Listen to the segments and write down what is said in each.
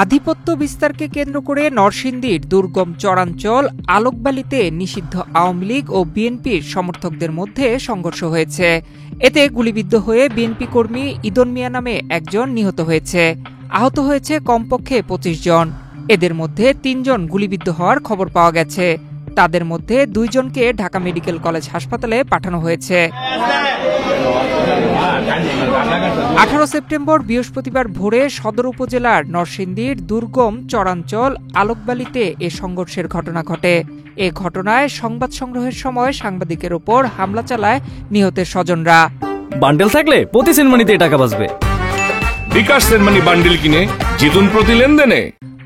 আধিপত্য বিস্তারকে কেন্দ্র করে নরসিংদীর দুর্গম চরাঞ্চল আলোকবালিতে নিষিদ্ধ আওয়ামী লীগ ও বিএনপির সমর্থকদের মধ্যে সংঘর্ষ হয়েছে। এতে গুলিবিদ্ধ হয়ে বিএনপি কর্মী ইদন মিয়া নামে একজন নিহত হয়েছে। আহত হয়েছে কমপক্ষে ২৫ জন। এদের মধ্যে ৩ জন গুলিবিদ্ধ হওয়ার খবর পাওয়া গেছে। তাদের মধ্যে ২ জনকে ঢাকা মেডিকেল কলেজ হাসপাতালে পাঠানো হয়েছে। ১৮ সেপ্টেম্বর বৃহস্পতিবার ভোরে সদর উপজেলার নরসিংদীর দুর্গম চরাঞ্চল আলোকবালিতে এ সংঘর্ষের ঘটনা ঘটে। এ ঘটনায় সংবাদ সংগ্রহের সময় সাংবাদিকের ওপর হামলা চালায় নিহতের স্বজনরা। বান্ডেল থাকলে প্রতি সেনমানিতে টাকা বাঁচবে। বিকাশ সেনমানি বান্ডেল কিনে জিতুন প্রতি লেনদেনে।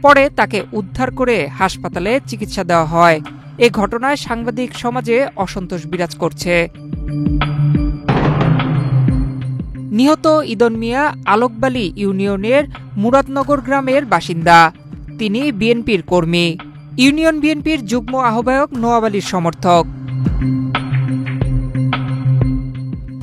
পরে তাকে উদ্ধার করে হাসপাতালে চিকিৎসা দেওয়া হয়। এ ঘটনায় সাংবাদিক সমাজে অসন্তোষ বিরাজ করছে। নিহত ইদন মিয়া আলোকবালি ইউনিয়নের মুরাদনগর গ্রামের বাসিন্দা। তিনি বিএনপির কর্মী, ইউনিয়ন বিএনপির যুগ্ম আহ্বায়ক নোয়াব আলীর সমর্থক।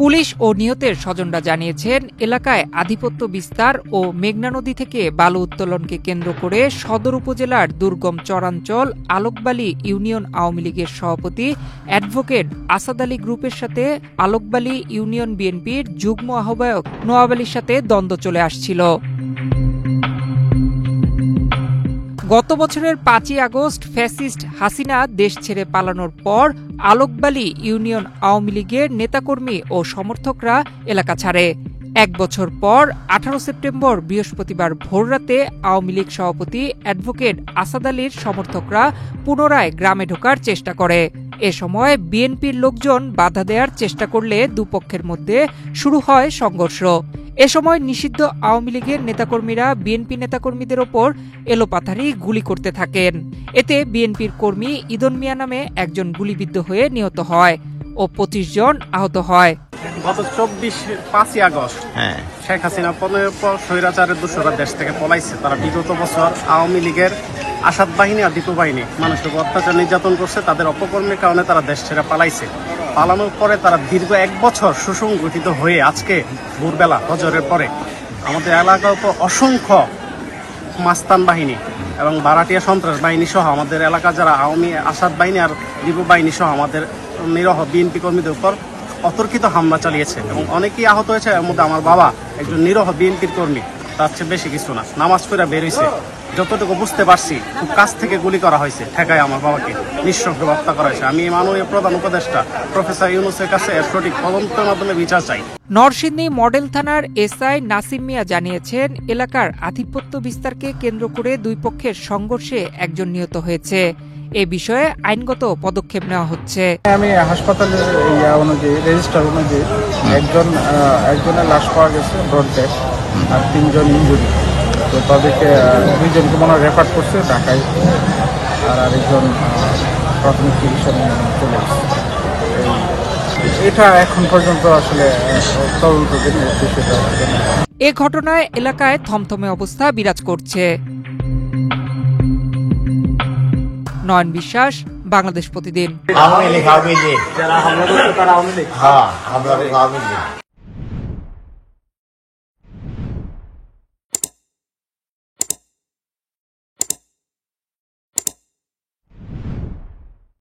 পুলিশ ও নিহতের স্বজনরা জানিয়েছেন, এলাকায় আধিপত্য বিস্তার ও মেঘনা নদী থেকে বালু উত্তোলনকে কেন্দ্র করে সদর উপজেলার দুর্গম চরাঞ্চল আলোকবালি ইউনিয়ন আওয়ামী লীগের সভাপতি অ্যাডভোকেট আসাদ আলী গ্রুপের সাথে আলোকবালি ইউনিয়ন বিএনপির যুগ্ম আহ্বায়ক নোয়াব আলীর সাথে দ্বন্দ্ব চলে আসছিল। গত বছরের ৫ই আগস্ট ফ্যাসিস্ট হাসিনা দেশ ছেড়ে পালানোর পর আলোকবালি ইউনিয়ন আওয়ামী লীগের নেতাকর্মী ও সমর্থকরা এলাকা ছাড়ে। ১ বছর পর ১৮ সেপ্টেম্বর বৃহস্পতিবার ভোররাতে আওয়ামী লীগ সভাপতি অ্যাডভোকেট আসাদ আলীর সমর্থকরা পুনরায় গ্রামে ঢোকার চেষ্টা করে। এ সময় বিএনপির লোকজন বাধা দেওয়ার চেষ্টা করলে দুপক্ষের মধ্যে শুরু হয় সংঘর্ষ। এ সময় নিষিদ্ধ আওয়ামী লীগের নেতাকর্মীরা বিএনপি নেতাকর্মীদের ওপর এলোপাথারি গুলি করতে থাকেন। এতে বিএনপির কর্মী ইদন মিয়া নামে একজন গুলিবিদ্ধ হয়ে নিহত হয় ও ২৫ জন আহত হয়। গত ৫ই আগস্ট শেখ হাসিনা পতনের পর স্বৈরাচারের দোসররা দেশ থেকে পলাইছে। তারা বিগত বছর আওয়ামী লীগের আসাদ বাহিনী আর দীপু বাহিনী মানুষের উপর অত্যাচার নির্যাতন করছে। তাদের অপকর্মের কারণে তারা দেশ ছেড়ে পালাইছে। পালানোর পরে তারা দীর্ঘ ১ বছর সুসংগঠিত হয়ে আজকে ভোরবেলা হজরের পরে আমাদের এলাকার উপর অসংখ্য মাস্তান বাহিনী এবং ভাড়াটিয়া সন্ত্রাস বাহিনী সহ আমাদের এলাকা যারা আওয়ামী আসাদ বাহিনী আর দীপু বাহিনী সহ আমাদের নিরহ বিএনপি কর্মীদের উপর অতর্কিত হামলা চালিয়েছে এবং অনেকেই আহত হয়েছে। এর মধ্যে আমার বাবা একজন নিরহ বিএনপির কর্মী, তার চেয়ে বেশি কিছু না। নামাজ পড়ে বের হয়েছে, যতটুকু বুঝতে পারছি খুব কাছ থেকে গুলি করা হয়েছে, ঠেকায় আমার বাবাকে নৃশংসভাবে হত্যা করা হয়েছে। আমি মাননীয় প্রধান উপদেষ্টা প্রফেসর ইউনূসের কাছে এর সঠিক তদন্তের মাধ্যমে বিচার চাই। নরসিংদী মডেল থানার এসআই নাসিম মিয়া জানিয়েছেন, এলাকার আধিপত্য বিস্তারকে কেন্দ্র করে দুই পক্ষের সংঘর্ষে একজন নিহত হয়েছে। এ বিষয়ে আইনগত পদক্ষেপ নেওয়া হচ্ছে। আমি হাসপাতালের অনুযায়ী রেজিস্টার অনুযায়ী একজনের লাশ পাওয়া গেছে ব্রড ডেথ আর ৩ জন ইনজুরি। তো তাদেরকে ২ জনকে মনে হয় রেফার করছে ঢাকায়, আর আরেকজন প্রাথমিক চিকিৎসা নিয়ে চলে এসেছে। এটা এখন পর্যন্ত আসলে তদন্তের বিষয়টা। এ ঘটনায় এলাকায় থমথমে অবস্থা বিরাজ করছে। নয়ন বিশ্বাস, বাংলাদেশ প্রতিদিন।